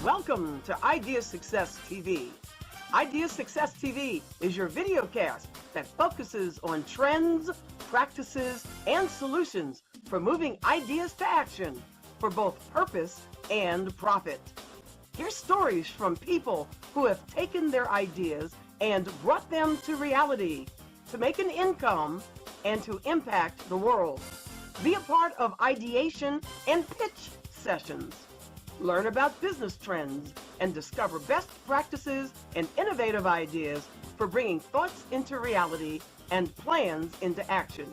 Welcome to Idea Success TV. Idea Success TV is your videocast that focuses on trends, practices, and solutions for moving ideas to action for both purpose and profit. Hear stories from people who have taken their ideas and brought them to reality to make an income and to impact the world. Be a part of ideation and pitch sessions. Learn about business trends and discover best practices and innovative ideas for bringing thoughts into reality and plans into action.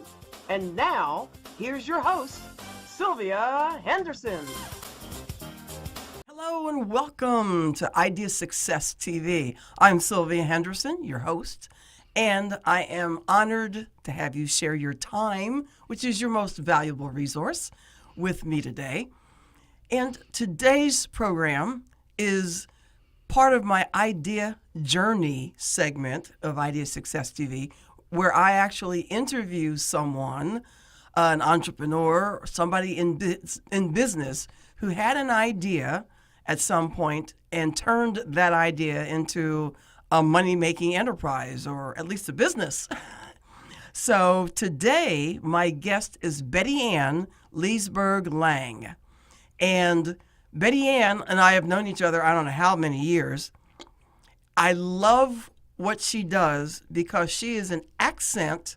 And now, here's your host, Sylvia Henderson. Hello and welcome to Idea Success TV. I'm Sylvia Henderson, your host, and I am honored to have you share your time, which is your most valuable resource, with me today. And today's program is part of my Idea Journey segment of Idea Success TV, where I actually interview someone, an entrepreneur, somebody in business who had an idea at some point and turned that idea into a money-making enterprise, or at least a business. So today, my guest is BettyAnn Leeseberg-Lange. And BettyAnn and I have known each other, I don't know how many years. I love what she does because she is an accent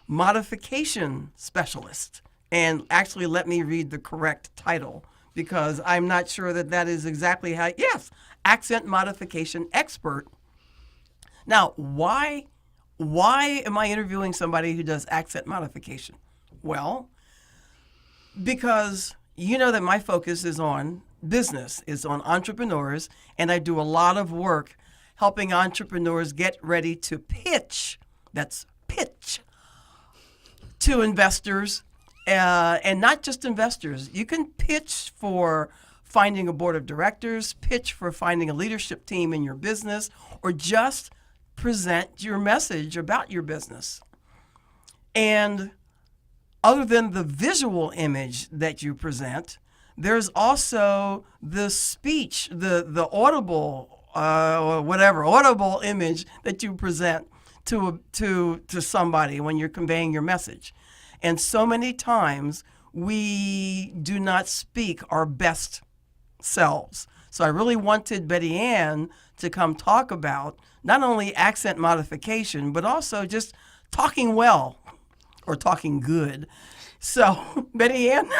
modification specialist. And actually, let me read the correct title, because I'm not sure that is exactly how, yes, accent modification expert. Now, why am I interviewing somebody who does accent modification? Well, because you know that my focus is on business, is on entrepreneurs, and I do a lot of work helping entrepreneurs get ready to pitch, that's pitch, to investors. And not just investors. You can pitch for finding a board of directors, pitch for finding a leadership team in your business, or just present your message about your business. And other than the visual image that you present, there's also the speech, the audible, audible image that you present to somebody when you're conveying your message. And so many times we do not speak our best selves. So I really wanted BettyAnn to come talk about not only accent modification, but also just talking well or talking good. So, BettyAnn.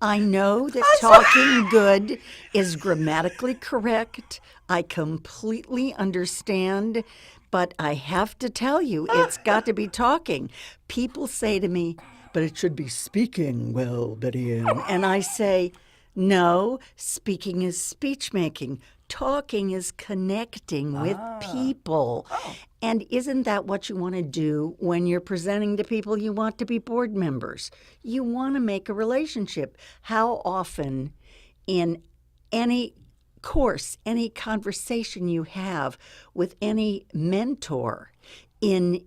I know that talking good is grammatically correct. I completely understand. But I have to tell you, it's got to be talking. People say to me, but it should be speaking well, BettyAnn. And I say, no, speaking is speech making. Talking is connecting with people. And isn't that what you want to do when you're presenting to people you want to be board members? You want to make a relationship. How often in any course, any conversation you have with any mentor in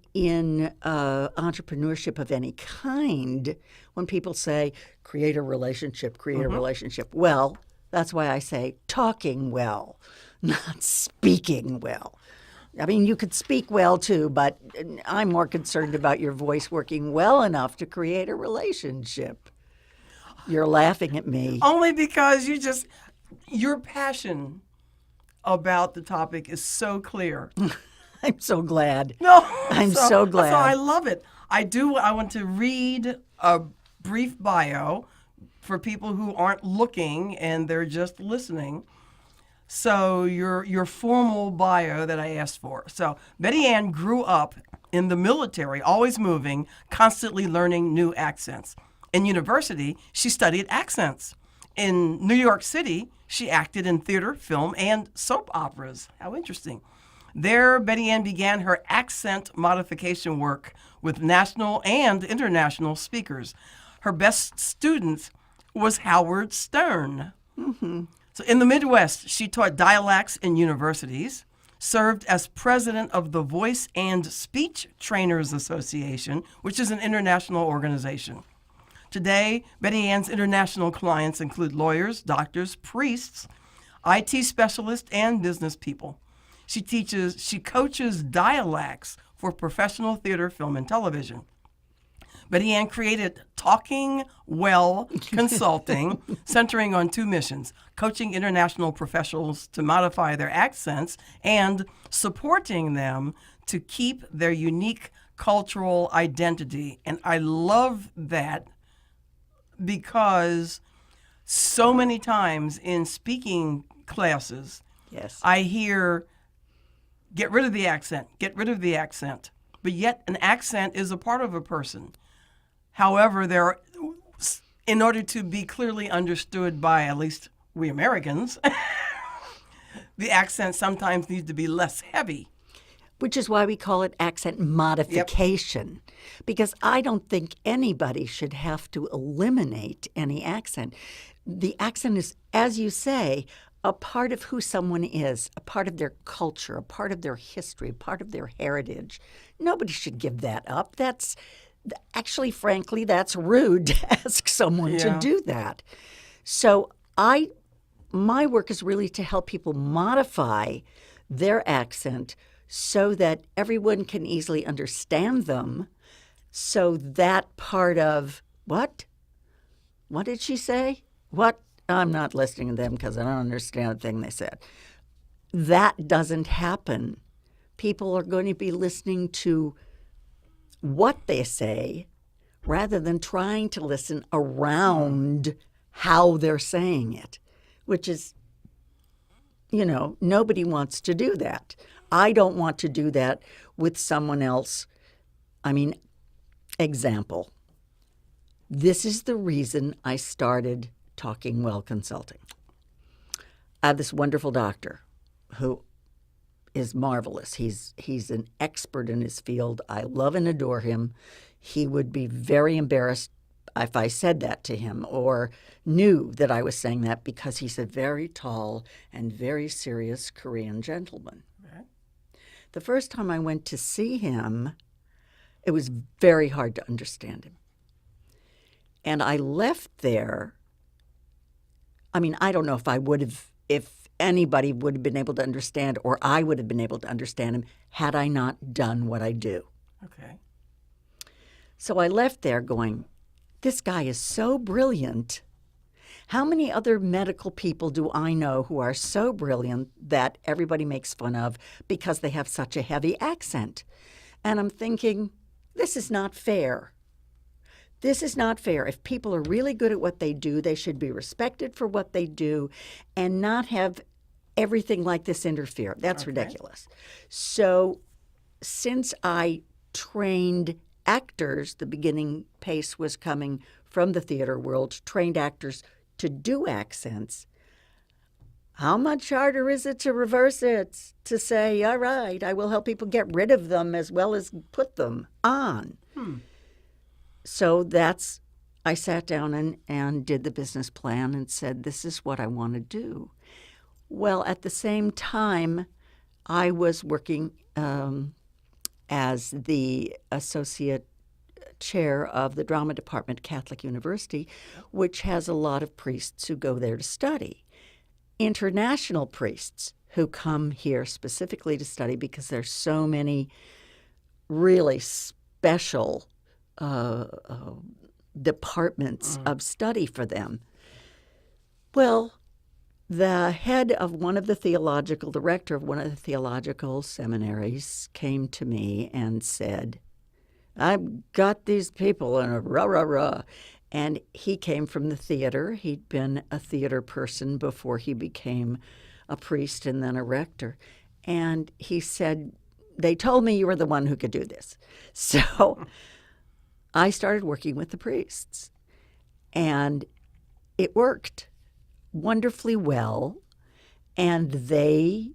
entrepreneurship of any kind, when people say, create a relationship, well, that's why I say talking well, not speaking well. I mean, you could speak well too, but I'm more concerned about your voice working well enough to create a relationship. You're laughing at me. Only because your passion about the topic is so clear. I'm so glad. No, I'm so glad. So I love it. I want to read a brief bio for people who aren't looking and they're just listening. So your formal bio that I asked for. So BettyAnn grew up in the military, always moving, constantly learning new accents. In university, she studied accents. In New York City, she acted in theater, film, and soap operas. How interesting. There, BettyAnn began her accent modification work with national and international speakers. Her best student was Howard Stern. Mm-hmm. So in the Midwest, she taught dialects in universities, served as president of the Voice and Speech Trainers Association, which is an international organization. Today, Betty Ann's international clients include lawyers, doctors, priests, IT specialists, and business people. She coaches dialects for professional theater, film, and television. Betty Ann created Talking Well Consulting, centering on two missions: coaching international professionals to modify their accents and supporting them to keep their unique cultural identity. And I love that because so many times in speaking classes, Yes. I hear, get rid of the accent, get rid of the accent. But yet an accent is a part of a person. However, in order to be clearly understood by at least we Americans, the accent sometimes needs to be less heavy. Which is why we call it accent modification. Because I don't think anybody should have to eliminate any accent. The accent is, as you say, a part of who someone is, a part of their culture, a part of their history, a part of their heritage. Nobody should give that up. Actually, frankly, that's rude to ask someone to do that. So my work is really to help people modify their accent so that everyone can easily understand them. So that part of, what? What did she say? What? I'm not listening to them because I don't understand a thing they said. That doesn't happen. People are going to be listening to what they say rather than trying to listen around how they're saying it, which is, nobody wants to do that. I don't want to do that with someone else. Example. This is the reason I started Talking Well Consulting. I have this wonderful doctor who is marvelous. He's an expert in his field. I love and adore him. He would be very embarrassed if I said that to him or knew that I was saying that, because he's a very tall and very serious Korean gentleman. Right. The first time I went to see him, it was very hard to understand him. And I left there. I don't know if anybody would have been able to understand, or I would have been able to understand him had I not done what I do. Okay. So I left there going, this guy is so brilliant. How many other medical people do I know who are so brilliant that everybody makes fun of because they have such a heavy accent? And I'm thinking, this is not fair. This is not fair. If people are really good at what they do, they should be respected for what they do and not have everything like this interfere. That's ridiculous. So since I trained actors, the beginning pace was coming from the theater world, trained actors to do accents. How much harder is it to reverse it, to say, all right, I will help people get rid of them as well as put them on? So I sat down and did the business plan and said, this is what I want to do. Well, at the same time, I was working as the associate chair of the drama department at Catholic University, which has a lot of priests who go there to study. International priests who come here specifically to study because there's so many really special departments of study for them. Well, the director of one of the theological seminaries came to me and said, I've got these people in a rah. And he came from the theater. He'd been a theater person before he became a priest and then a rector. And he said, they told me you were the one who could do this. So I started working with the priests. And it worked wonderfully well. And they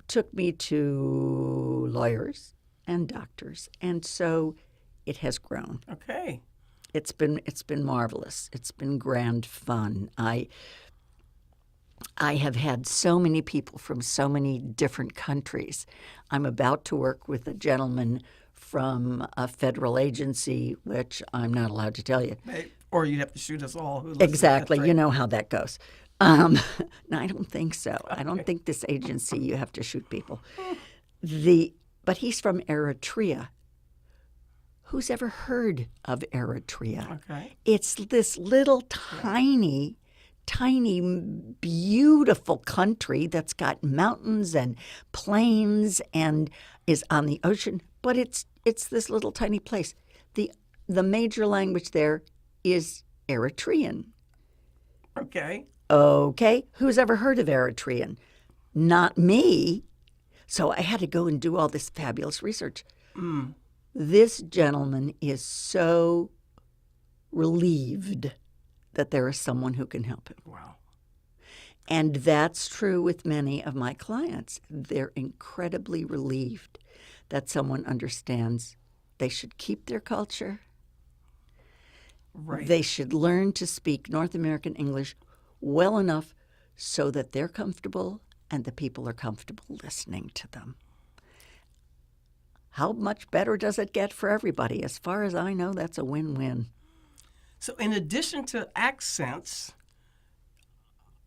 took me to lawyers and doctors. And so it has grown. Okay. It's been marvelous. It's been grand fun. I have had so many people from so many different countries. I'm about to work with a gentleman from a federal agency, which I'm not allowed to tell you. Or you'd have to shoot us all. Who listen. Exactly. That's right. You know how that goes. No, I don't think so. I don't think this agency, you have to shoot people. But he's from Eritrea. Who's ever heard of Eritrea? Okay. It's this little tiny, beautiful country that's got mountains and plains and is on the ocean, but it's this little tiny place. The major language there is Eritrean. Okay. Okay, who's ever heard of Eritrean? Not me. So I had to go and do all this fabulous research. This gentleman is so relieved that there is someone who can help him. Wow. And that's true with many of my clients. They're incredibly relieved that someone understands they should keep their culture. Right. They should learn to speak North American English well enough so that they're comfortable and the people are comfortable listening to them. How much better does it get for everybody? As far as I know, that's a win-win. So in addition to accents,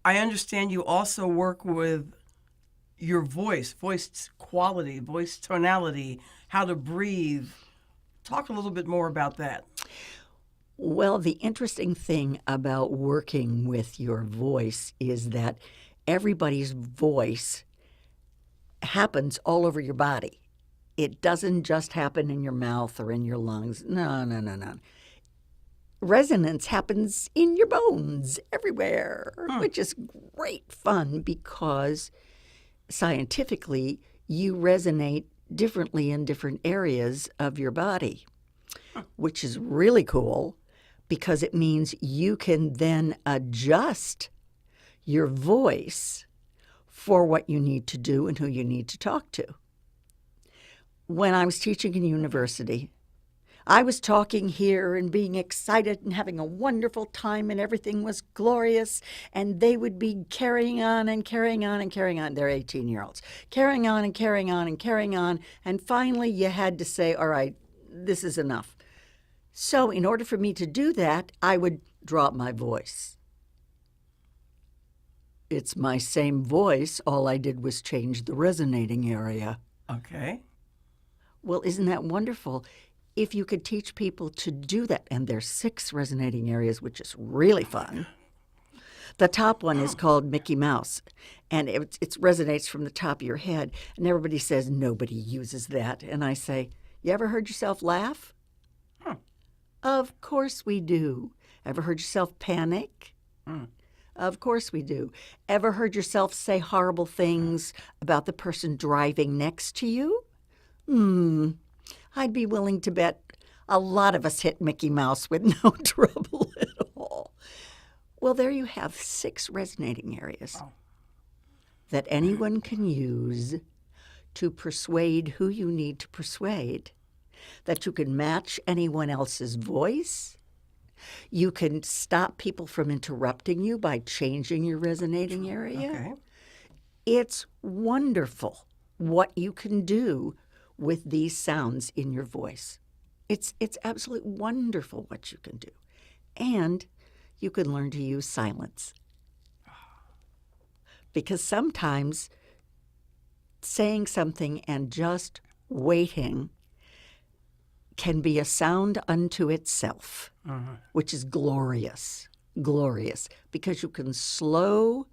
I understand you also work with your voice quality, voice tonality, how to breathe. Talk a little bit more about that. Well, the interesting thing about working with your voice is that everybody's voice happens all over your body. It doesn't just happen in your mouth or in your lungs. No. Resonance happens in your bones everywhere, which is great fun because scientifically you resonate differently in different areas of your body, which is really cool because it means you can then adjust your voice for what you need to do and who you need to talk to. When I was teaching in university, I was talking here and being excited and having a wonderful time and everything was glorious, and they would be carrying on and carrying on and carrying on. They're 18-year-olds. Carrying on and carrying on and carrying on, and finally you had to say, all right, this is enough. So in order for me to do that, I would drop my voice. It's my same voice. All I did was change the resonating area. Okay. Well, isn't that wonderful? If you could teach people to do that, and there's 6 resonating areas, which is really fun. The top one is called Mickey Mouse, and it resonates from the top of your head, and everybody says nobody uses that. And I say, you ever heard yourself laugh? Of course we do. Ever heard yourself panic? Of course we do. Ever heard yourself say horrible things about the person driving next to you? I'd be willing to bet a lot of us hit Mickey Mouse with no trouble at all. Well, there you have 6 resonating areas that anyone can use to persuade who you need to persuade, that you can match anyone else's voice. You can stop people from interrupting you by changing your resonating area. Okay. It's wonderful what you can do with these sounds in your voice. It's absolutely wonderful what you can do. And you can learn to use silence. Because sometimes saying something and just waiting can be a sound unto itself, which is glorious, because you can slow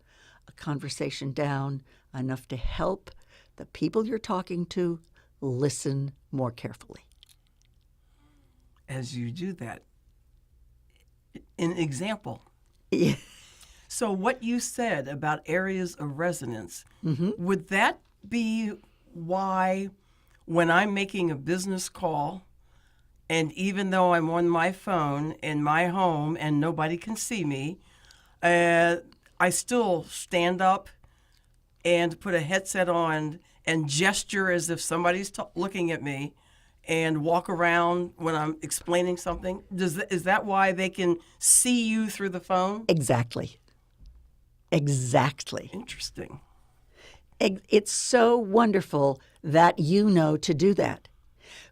a conversation down enough to help the people you're talking to listen more carefully. As you do that, an example. Yeah. So what you said about areas of resonance, would that be why when I'm making a business call, and even though I'm on my phone in my home and nobody can see me, I still stand up and put a headset on and gesture as if somebody's looking at me and walk around when I'm explaining something? Is that why they can see you through the phone? Exactly.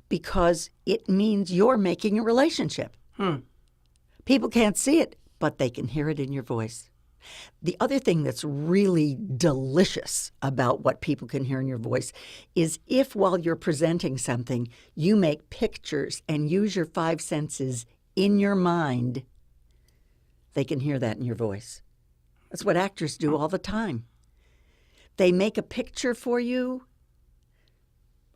because it means you're making a relationship. People can't see it, but they can hear it in your voice. The other thing that's really delicious about what people can hear in your voice is if while you're presenting something, you make pictures and use your five senses in your mind, they can hear that in your voice. That's what actors do all the time. They make a picture for you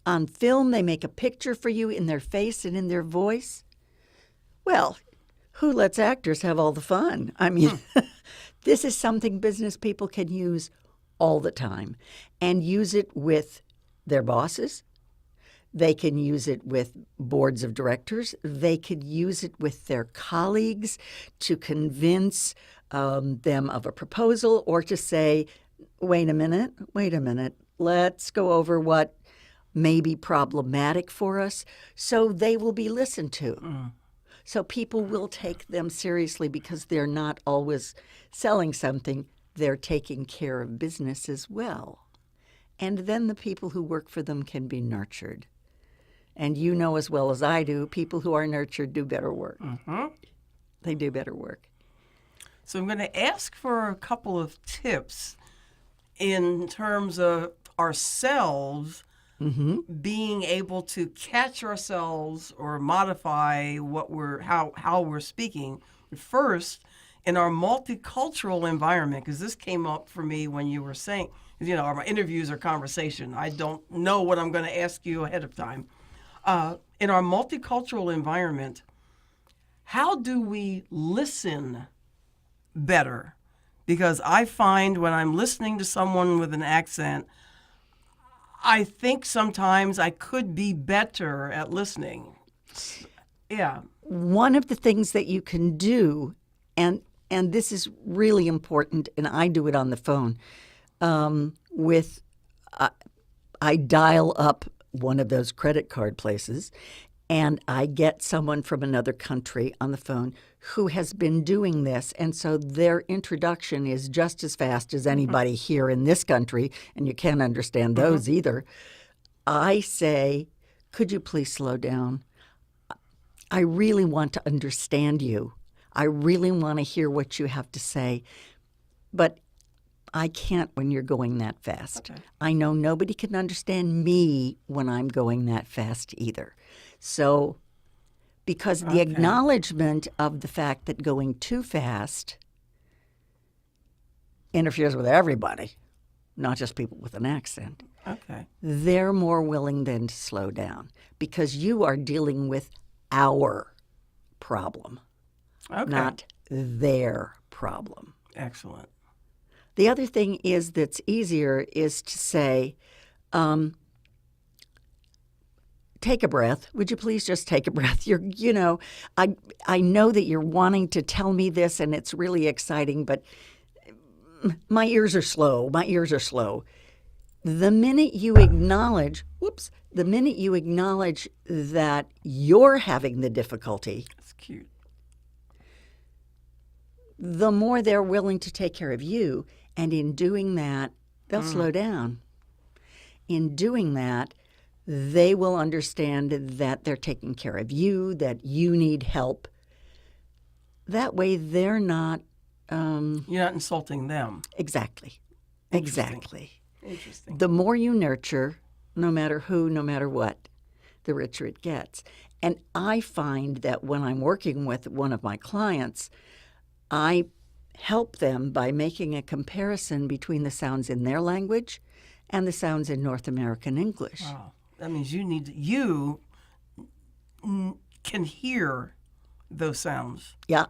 on film. They make a picture for you in their face and in their voice. Well, who lets actors have all the fun? I mean, this is something business people can use all the time and use it with their bosses. They can use it with boards of directors. They could use it with their colleagues to convince them of a proposal or to say, wait a minute, let's go over what may be problematic for us, so they will be listened to. So people will take them seriously because they're not always selling something. They're taking care of business as well. And then the people who work for them can be nurtured. And you know as well as I do, people who are nurtured do better work. They do better work. So I'm going to ask for a couple of tips in terms of ourselves being able to catch ourselves or modify what how we're speaking. First, in our multicultural environment, because this came up for me when you were saying, our interviews are conversation. I don't know what I'm going to ask you ahead of time. In our multicultural environment, how do we listen better? Because I find when I'm listening to someone with an accent, I think sometimes I could be better at listening. Yeah. One of the things that you can do, and this is really important, and I do it on the phone, I dial up one of those credit card places, and I get someone from another country on the phone who has been doing this, and so their introduction is just as fast as anybody here in this country, and you can't understand those either. I say, could you please slow down? I really want to understand you. I really want to hear what you have to say, but I can't when you're going that fast. Okay. I know nobody can understand me when I'm going that fast either. So, because the acknowledgement of the fact that going too fast interferes with everybody, not just people with an accent, they're more willing then to slow down because you are dealing with our problem, not their problem. Excellent. The other thing that's easier is to say, take a breath. Would you please just take a breath? I know that you're wanting to tell me this and it's really exciting, but my ears are slow. The minute you acknowledge, that you're having the difficulty, That's cute. the more they're willing to take care of you. And in doing that, they'll slow down. In doing that, they will understand that they're taking care of you, that you need help. That way, they're not... You're not insulting them. Exactly. Interesting. The more you nurture, no matter who, no matter what, the richer it gets. And I find that when I'm working with one of my clients, I help them by making a comparison between the sounds in their language and the sounds in North American English. Wow. That means you can hear those sounds. Yeah.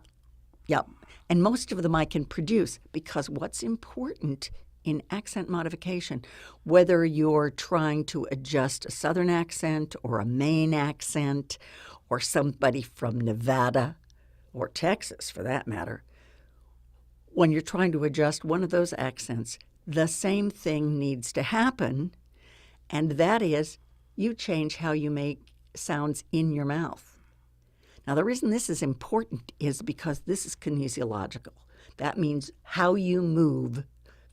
And most of them I can produce because what's important in accent modification, whether you're trying to adjust a Southern accent or a Maine accent or somebody from Nevada or Texas for that matter, when you're trying to adjust one of those accents, the same thing needs to happen, and that is you change how you make sounds in your mouth. Now, the reason this is important is because this is kinesiological. That means how you move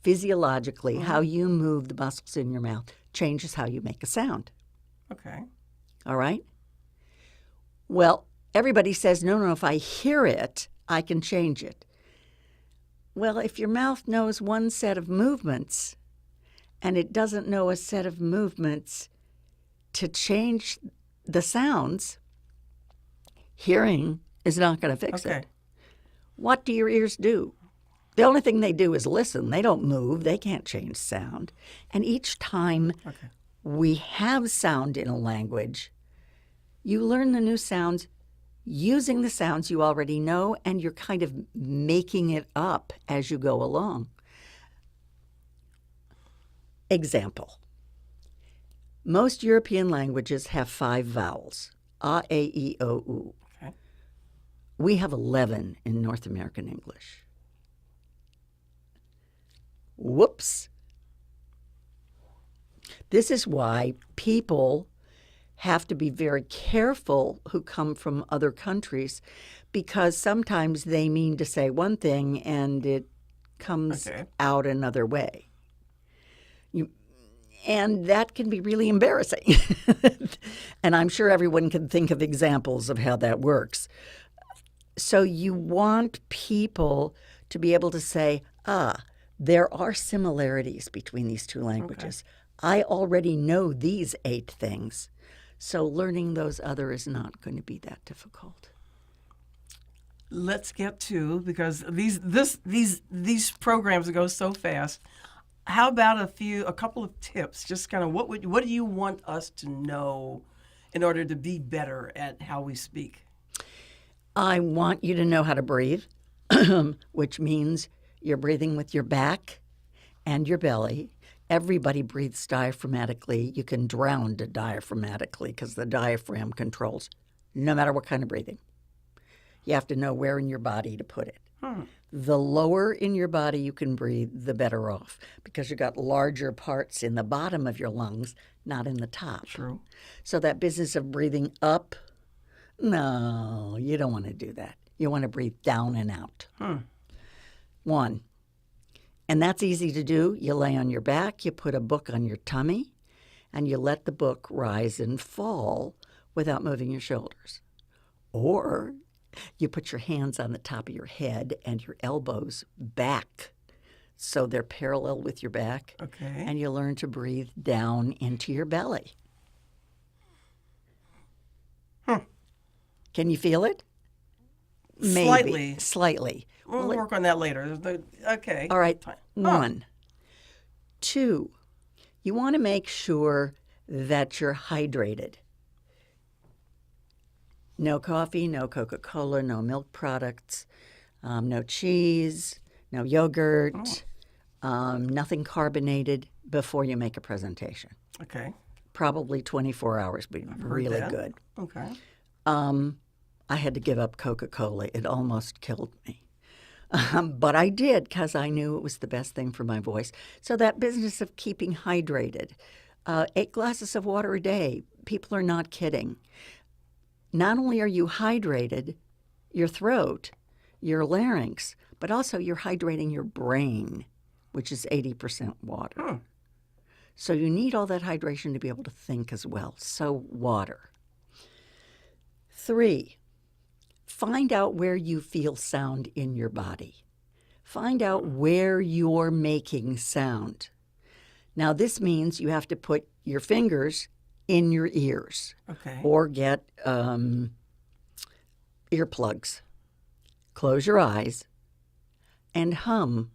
physiologically, how you move the muscles in your mouth changes how you make a sound. Okay. All right? Well, everybody says, no, if I hear it, I can change it. Well, if your mouth knows one set of movements and it doesn't know a set of movements to change the sounds, hearing is not going to fix it. What do your ears do? The only thing they do is listen. They don't move. They can't change sound. And each time we have sound in a language, you learn the new sounds using the sounds you already know, and you're kind of making it up as you go along. Example. Most European languages have 5 vowels. A, E, I, O, U. Okay. We have 11 in North American English. Whoops. This is why people have to be very careful who come from other countries, because sometimes they mean to say one thing and it comes out another way. And that can be really embarrassing. And I'm sure everyone can think of examples of how that works. So you want people to be able to say, there are similarities between these two languages. I already know these 8 things. So learning those other is not going to be that difficult. Let's get to, because these programs go so fast. How about a couple of tips? Just kind of what do you want us to know in order to be better at how we speak? I want you to know how to breathe, which means you're breathing with your back and your belly. Everybody breathes diaphragmatically. You can drown diaphragmatically because the diaphragm controls no matter what kind of breathing. You have to know where in your body to put it. The lower in your body you can breathe, the better off, because you've got larger parts in the bottom of your lungs, not in the top. True. So that business of breathing up, no, you don't want to do that. You want to breathe down and out. 1. And that's easy to do. You lay on your back, you put a book on your tummy, and you let the book rise and fall without moving your shoulders. Or you put your hands on the top of your head and your elbows back so they're parallel with your back. And you learn to breathe down into your belly. Can you feel it? Maybe. Slightly. We'll work on that later. Okay. All right. 1. 2, you want to make sure that you're hydrated. No coffee, no Coca-Cola, no milk products, no cheese, no yogurt, nothing carbonated before you make a presentation. Probably 24 hours would be really good. I had to give up Coca-Cola. It almost killed me. But I did because I knew it was the best thing for my voice. So that business of keeping hydrated, 8 glasses of water a day, people are not kidding. Not only are you hydrated, your throat, your larynx, but also you're hydrating your brain, which is 80% water. So you need all that hydration to be able to think as well. So water. 3, find out where you feel sound in your body. Find out where you're making sound. Now, this means you have to put your fingers in your ears. Or get earplugs. Close your eyes and hum.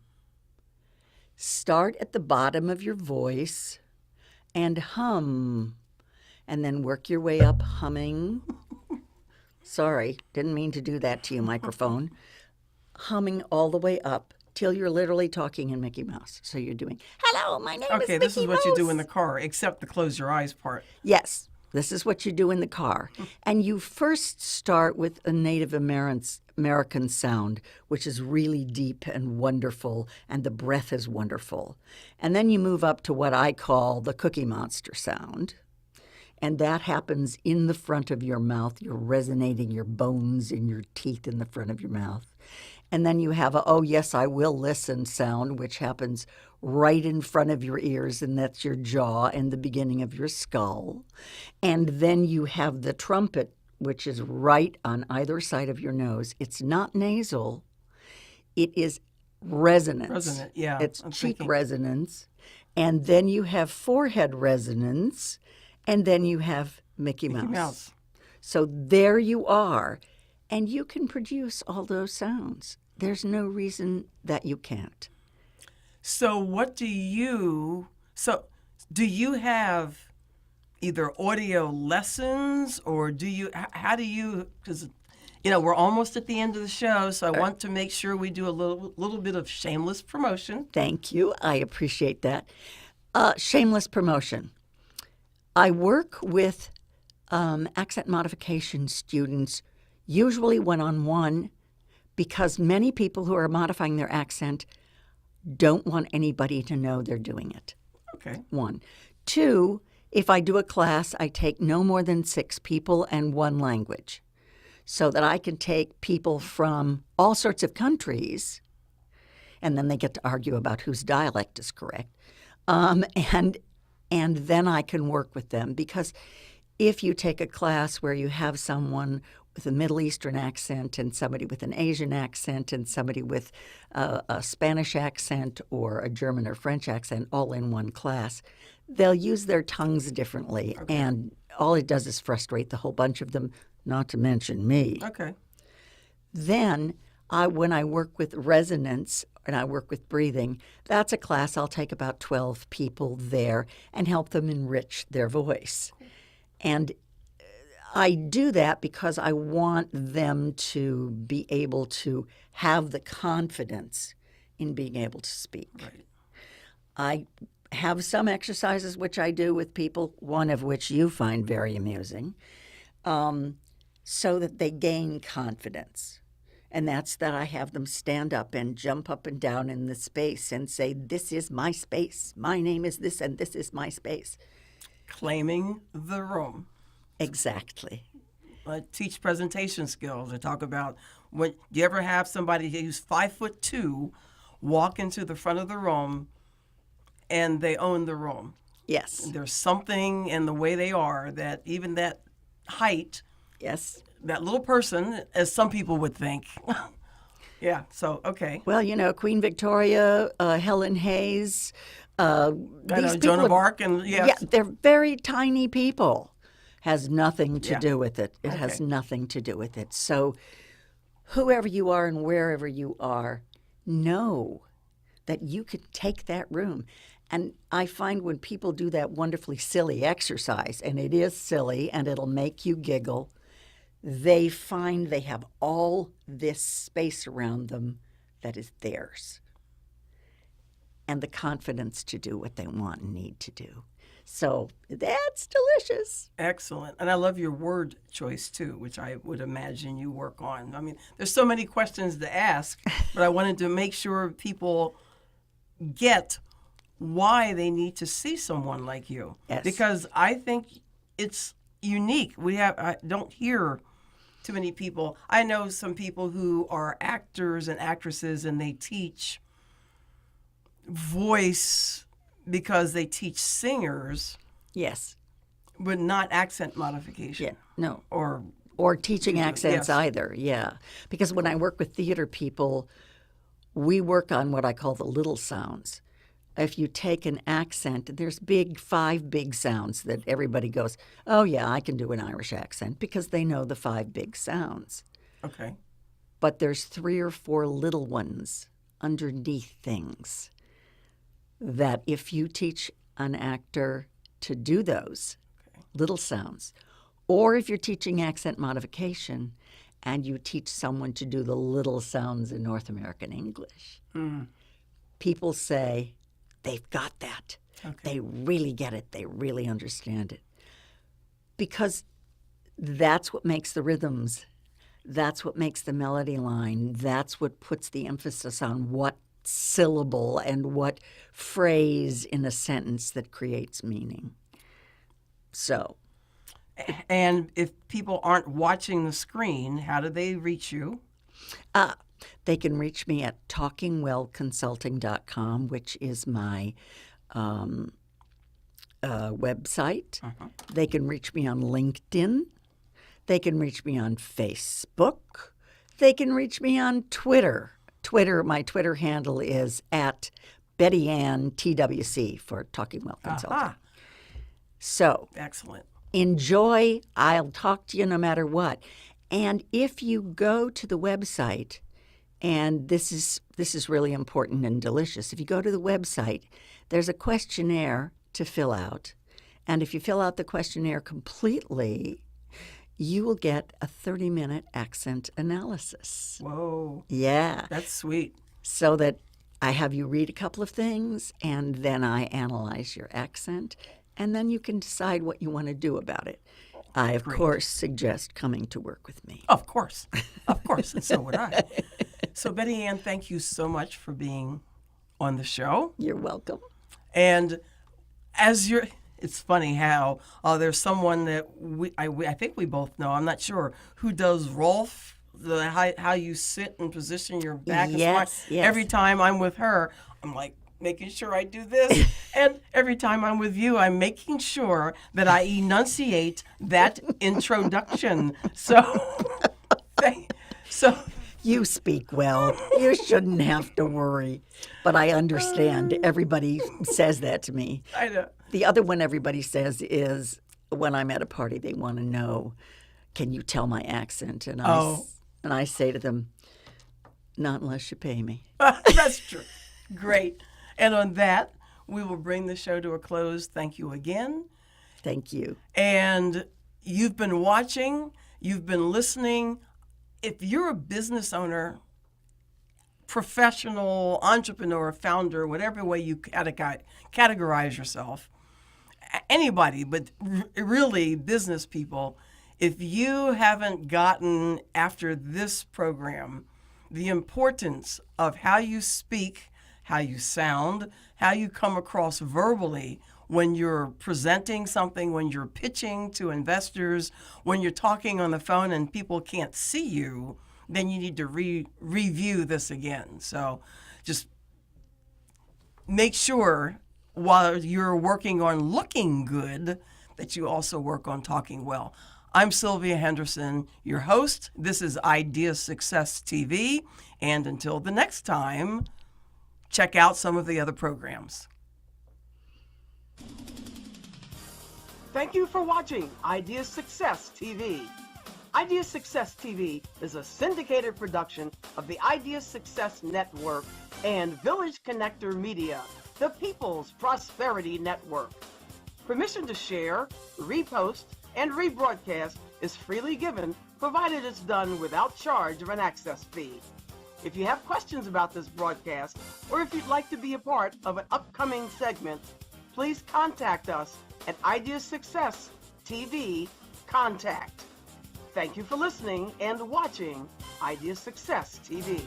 Start at the bottom of your voice and hum. And then work your way up humming. Sorry, didn't mean to do that to you, microphone. Humming all the way up till you're literally talking in Mickey Mouse. So you're doing, hello, my name is Mickey Mouse. Okay, this is what you do in the car, except the close your eyes part. Yes, this is what you do in the car. And you first start with a Native American sound, which is really deep and wonderful, and the breath is wonderful. And then you move up to what I call the Cookie Monster sound. And that happens in the front of your mouth. You're resonating your bones in your teeth in the front of your mouth. And then you have a, oh, yes, I will listen sound, which happens right in front of your ears, and that's your jaw and the beginning of your skull. And then you have the trumpet which is right on either side of your nose. It's not nasal. It is resonance. Resonant, yeah. It's I'm cheek thinking. resonance. And then you have forehead resonance. And then you have Mickey Mouse. Mickey Mouse. So there you are. And you can produce all those sounds. There's no reason that you can't. So do you have either audio lessons or how do you, because, we're almost at the end of the show, so I want to make sure we do a little bit of shameless promotion. Thank you. I appreciate that. Shameless promotion. I work with accent modification students, usually one-on-one, because many people who are modifying their accent don't want anybody to know they're doing it. Okay. 1. 2, if I do a class, I take no more than 6 people and 1 language, so that I can take people from all sorts of countries, and then they get to argue about whose dialect is correct, and then I can work with them. Because if you take a class where you have someone with a Middle Eastern accent and somebody with an Asian accent and somebody with a Spanish accent or a German or French accent all in one class, they'll use their tongues differently. Okay. And all it does is frustrate the whole bunch of them, not to mention me. Okay. Then when I work with resonance and I work with breathing, that's a class I'll take about 12 people there and help them enrich their voice. And I do that because I want them to be able to have the confidence in being able to speak. Right. I have some exercises which I do with people, one of which you find very amusing, so that they gain confidence. And that's that I have them stand up and jump up and down in the space and say, "This is my space. My name is this, and this is my space." Claiming the room. Exactly. I teach presentation skills. I talk about when you ever have somebody who's 5'2" walk into the front of the room and they own the room. Yes. There's something in the way they are that even that height, Yes. that little person, as some people would think. Yeah, so, okay. Well, Queen Victoria, Helen Hayes, I know, Joan of Arc, and yes. Yeah, they're very tiny people. Has nothing to do with it. It has Okay. nothing to do with it. So whoever you are and wherever you are, know that you could take that room. And I find when people do that wonderfully silly exercise, and it is silly and it'll make you giggle, they find they have all this space around them that is theirs, and the confidence to do what they want and need to do. So that's delicious. Excellent. And I love your word choice, too, which I would imagine you work on. I mean, there's so many questions to ask, but I wanted to make sure people get why they need to see someone like you. Yes. Because I think it's unique. I don't hear too many people. I know some people who are actors and actresses, and they teach voice because they teach singers, Yes. but not accent modification. Yeah. No. Or teaching accents yes. either. Yeah. Because when I work with theater people, we work on what I call the little sounds. If you take an accent, there's 5 big sounds that everybody goes, "Oh yeah, I can do an Irish accent," because they know the 5 big sounds. Okay. But there's 3 or 4 little ones underneath things that if you teach an actor to do those little sounds, or if you're teaching accent modification and you teach someone to do the little sounds in North American English, people say they've got that. Okay. They really get it. They really understand it. Because that's what makes the rhythms. That's what makes the melody line. That's what puts the emphasis on what syllable and what phrase in a sentence that creates meaning. So, And if people aren't watching the screen, how do they reach you? they can reach me at talkingwellconsulting.com, which is my website. They can reach me on LinkedIn. They can reach me on Facebook. They can reach me on Twitter. My Twitter handle is at BettyAnn TWC for Talking Well Consulting. Aha. So Excellent. enjoy. I'll talk to you no matter what. And if you go to the website, and this is really important and delicious, if you go to the website, there's a questionnaire to fill out. And if you fill out the questionnaire completely, you will get a 30-minute accent analysis. Whoa. Yeah. That's sweet. So that I have you read a couple of things, and then I analyze your accent, and then you can decide what you want to do about it. I, of course, suggest coming to work with me. Of course. Of course. And so would I. So, BettyAnn, thank you so much for being on the show. You're welcome. And it's funny how there's someone that I think we both know, I'm not sure, who does Rolf, how you sit and position your back. Yes, yes. Every time I'm with her, I'm like making sure I do this. And every time I'm with you, I'm making sure that I enunciate that introduction. So, You speak well. You shouldn't have to worry. But I understand. Everybody says that to me. I know. The other one everybody says is when I'm at a party, they want to know, can you tell my accent? And I say to them, not unless you pay me. That's true. Great. And on that, we will bring the show to a close. Thank you again. Thank you. And you've been watching, you've been listening. If you're a business owner, professional, entrepreneur, founder, whatever way you categorize yourself, anybody, but really business people, if you haven't gotten after this program the importance of how you speak, how you sound, how you come across verbally when you're presenting something, when you're pitching to investors, when you're talking on the phone and people can't see you, then you need to review this again. So just make sure while you're working on looking good that you also work on talking well. I'm Sylvia Henderson, your host. This is Idea Success TV. And until the next time, check out some of the other programs. Thank you for watching Idea Success TV. Idea Success TV is a syndicated production of the Idea Success Network and Village Connector Media, the People's Prosperity Network. Permission to share, repost, and rebroadcast is freely given, provided it's done without charge of an access fee. If you have questions about this broadcast, or if you'd like to be a part of an upcoming segment, please contact us at Idea Success TV Contact. Thank you for listening and watching Idea Success TV.